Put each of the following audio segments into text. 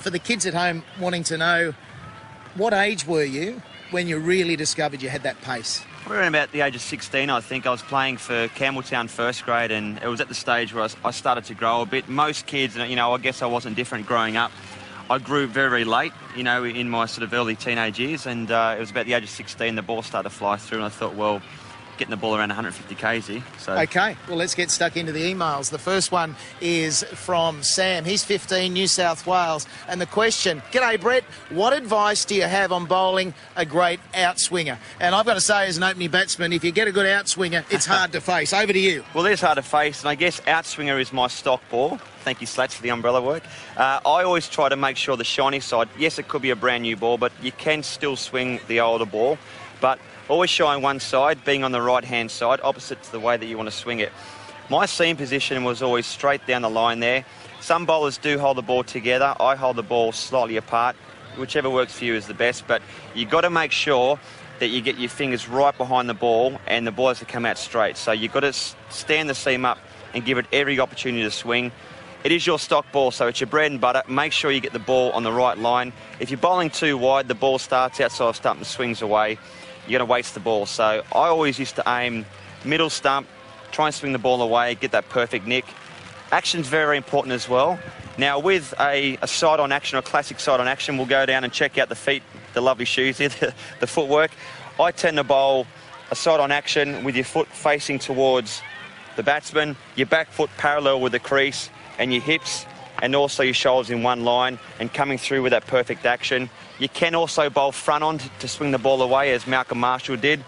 for the kids at home wanting to know, what age were you when you really discovered you had that pace? Around about the age of 16, I think. I was playing for Campbelltown first grade, and it was at the stage where I started to grow a bit. Most kids, you know, I guess I wasn't different growing up. I grew very, very late, you know, in my sort of early teenage years, and it was about the age of 16 the ball started to fly through, and I thought, well, getting the ball around 150 k's here. So. OK, well, let's get stuck into the emails. The first one is from Sam. He's 15, New South Wales. And the question, g'day, Brett, what advice do you have on bowling a great outswinger? And I've got to say, as an opening batsman, if you get a good outswinger, it's hard to face. Over to you. Well, it is hard to face, and I guess outswinger is my stock ball. Thank you, Slats, for the umbrella work. I always try to make sure the shiny side, yes, it could be a brand new ball, but you can still swing the older ball. But always showing one side, being on the right-hand side, opposite to the way that you want to swing it. My seam position was always straight down the line there. Some bowlers do hold the ball together. I hold the ball slightly apart. Whichever works for you is the best, but you've got to make sure that you get your fingers right behind the ball and the ball has to come out straight. So you've got to stand the seam up and give it every opportunity to swing. It is your stock ball, so it's your bread and butter. Make sure you get the ball on the right line. If you're bowling too wide, the ball starts outside of stump and swings away. You're going to waste the ball. So I always used to aim middle stump, try and swing the ball away, get that perfect nick. Action's very, very important as well. Now, with a side-on action, or a classic side-on action, we'll go down and check out the feet, the lovely shoes here, the footwork. I tend to bowl a side-on action with your foot facing towards the batsman, your back foot parallel with the crease, and your hips and also your shoulders in one line and coming through with that perfect action. You can also bowl front on to swing the ball away, as Malcolm Marshall did.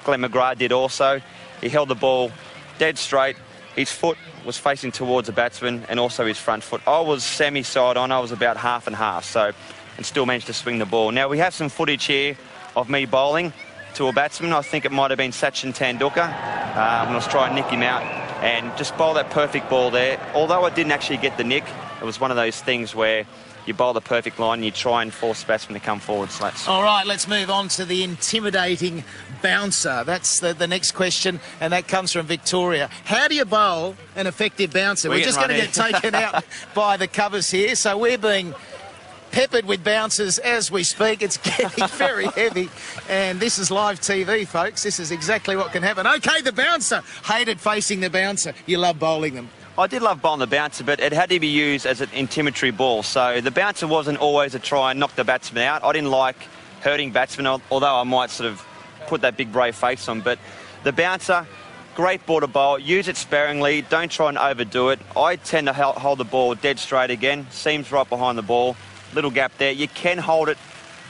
Glenn McGrath did also. He held the ball dead straight. His foot was facing towards the batsman and also his front foot. I was semi-side on. I was about half and half, so, and still managed to swing the ball. Now, we have some footage here of me bowling to a batsman. I think it might have been Sachin Tendulkar when I was trying to nick him out and just bowl that perfect ball there. Although I didn't actually get the nick, it was one of those things where you bowl the perfect line and you try and force the batsman to come forward, Slats. All right, let's move on to the intimidating bouncer. That's the next question, and that comes from Victoria. How do you bowl an effective bouncer? We're just going to get taken out by the covers here, so we're being peppered with bouncers as we speak. It's getting very heavy, and this is live TV, folks. This is exactly what can happen. OK, the bouncer. Hated facing the bouncer. You love bowling them. I did love bowling the bouncer, but it had to be used as an intimidatory ball. So the bouncer wasn't always to try and knock the batsman out. I didn't like hurting batsmen, although I might sort of put that big brave face on. But the bouncer, great ball to bowl. Use it sparingly. Don't try and overdo it. I tend to hold the ball dead straight again. Seams right behind the ball. Little gap there. You can hold it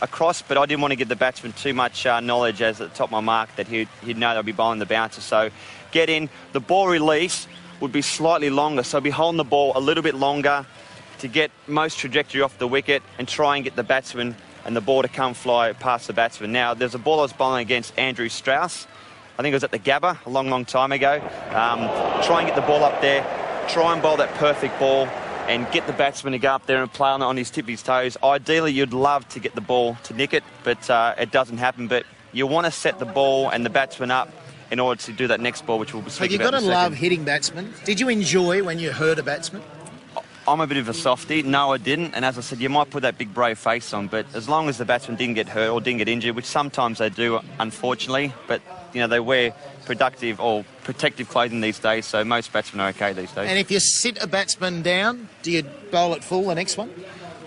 across, but I didn't want to give the batsman too much knowledge as at the top of my mark that he'd know they'll be bowling the bouncer. So get in. The ball release would be slightly longer, so I'd be holding the ball a little bit longer to get most trajectory off the wicket and try and get the batsman and the ball to come fly past the batsman. Now, there's a ball I was bowling against Andrew Strauss. I think it was at the Gabba a long, long time ago. Try and get the ball up there, try and bowl that perfect ball and get the batsman to go up there and play on his tip of his toes. Ideally, you'd love to get the ball to nick it, but it doesn't happen. But you want to set the ball and the batsman up in order to do that next ball, which we'll be speaking about in a second. You've got to love hitting batsmen. Did you enjoy when you hurt a batsman? I'm a bit of a softie. No, I didn't. And as I said, you might put that big brave face on, but as long as the batsman didn't get hurt or didn't get injured, which sometimes they do, unfortunately, but, you know, they wear productive or protective clothing these days, so most batsmen are okay these days. And if you sit a batsman down, do you bowl it full the next one?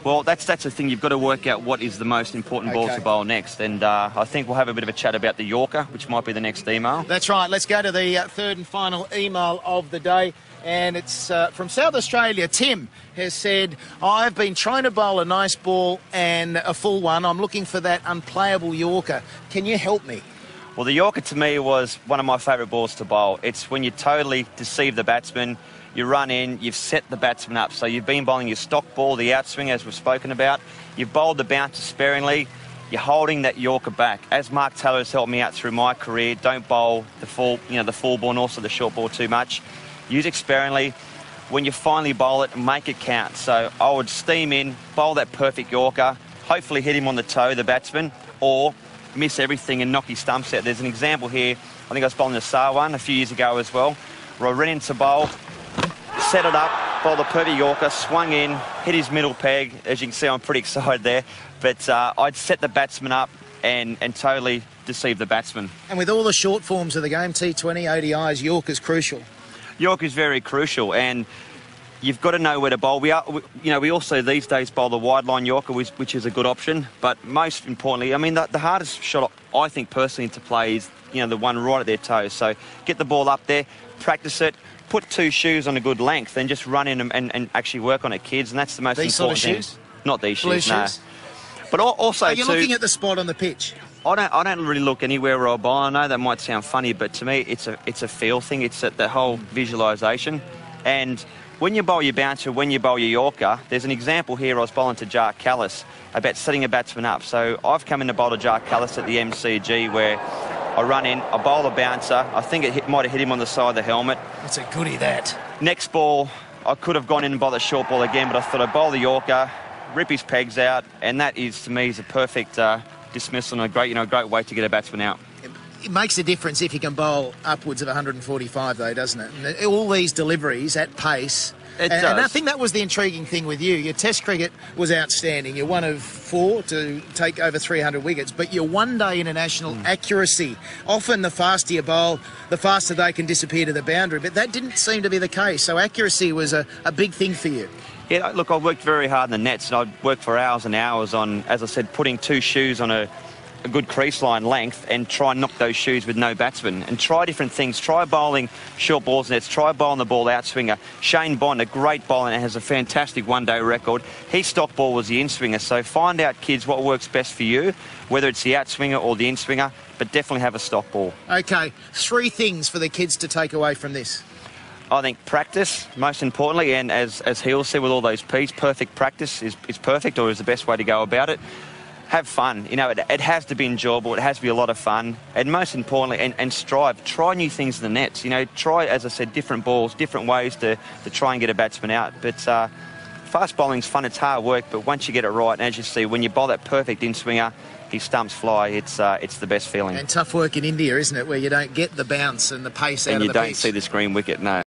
Well, that's the thing. You've got to work out what is the most important ball to bowl next. And I think we'll have a bit of a chat about the Yorker, which might be the next email. That's right. Let's go to the third and final email of the day. And it's from South Australia. Tim has said, I've been trying to bowl a nice ball and a full one. I'm looking for that unplayable Yorker. Can you help me? Well, the Yorker to me was one of my favourite balls to bowl. It's when you totally deceive the batsman. You run in, you've set the batsman up. So you've been bowling your stock ball, the outswing, as we've spoken about. You've bowled the bouncer sparingly. You're holding that Yorker back. As Mark Taylor has helped me out through my career, don't bowl the full ball and also the short ball too much. Use it sparingly. When you finally bowl it, make it count. So I would steam in, bowl that perfect Yorker, hopefully hit him on the toe, the batsman, or miss everything and knock his stumps out. There's an example here. I think I was bowling the SAR one a few years ago as well, where I ran into bowl, set it up, bowled a perfect Yorker, swung in, hit his middle peg. As you can see, I'm pretty excited there. But I'd set the batsman up and totally deceive the batsman. And with all the short forms of the game, T20, ODIs, Yorker's crucial. Yorker's very crucial, and you've got to know where to bowl. We also these days bowl the wide line Yorker, which is a good option. But most importantly, I mean, the hardest shot I think personally to play is the one right at their toes. So get the ball up there, practice it, put 2 shoes on a good length, and just run in and actually work on it, kids. And that's the most important thing. These sort of shoes? Not these Blue shoes, no. shoes? But also, you're looking at the spot on the pitch. I don't really look anywhere where I bowl. I know that might sound funny, but to me, it's a feel thing. It's the whole visualisation. And when you bowl your bouncer, when you bowl your Yorker, there's an example here. I was bowling to Jar Callis about setting a batsman up. So I've come in to bowl to Jar Callis at the MCG where I run in, I bowl a bouncer. I think it might have hit him on the side of the helmet. It's a goodie, that. Next ball, I could have gone in and bowled a short ball again, but I thought I'd bowl the Yorker, rip his pegs out, and that is, to me, is a perfect dismissal and a great way to get a batsman out. It makes a difference if you can bowl upwards of 145, though, doesn't it? And all these deliveries at pace. It does. And I think that was the intriguing thing with you. Your Test cricket was outstanding. You're one of 4 to take over 300 wickets, but your one-day international accuracy, often the faster you bowl, the faster they can disappear to the boundary, but that didn't seem to be the case. So accuracy was a big thing for you. Yeah, look, I worked very hard in the nets, and I worked for hours and hours on, as I said, putting 2 shoes on a good crease line length and try and knock those shoes with no batsman and try different things. Try bowling short balls nets, try bowling the ball outswinger. Shane Bond, a great bowler and has a fantastic one-day record. His stock ball was the in-swinger. So find out, kids, what works best for you, whether it's the outswinger or the in-swinger, but definitely have a stock ball. OK, 3 things for the kids to take away from this. I think practice, most importantly, and as Heel said with all those P's, perfect practice is perfect, or is the best way to go about it. Have fun. It has to be enjoyable. It has to be a lot of fun. And most importantly, and strive. Try new things in the nets. Try, as I said, different balls, different ways to try and get a batsman out. But fast bowling's fun. It's hard work. But once you get it right, and as you see, when you bowl that perfect in-swinger, his stumps fly. It's the best feeling. And tough work in India, isn't it, where you don't get the bounce and the pace out of the pitch. And you don't see this green wicket, no.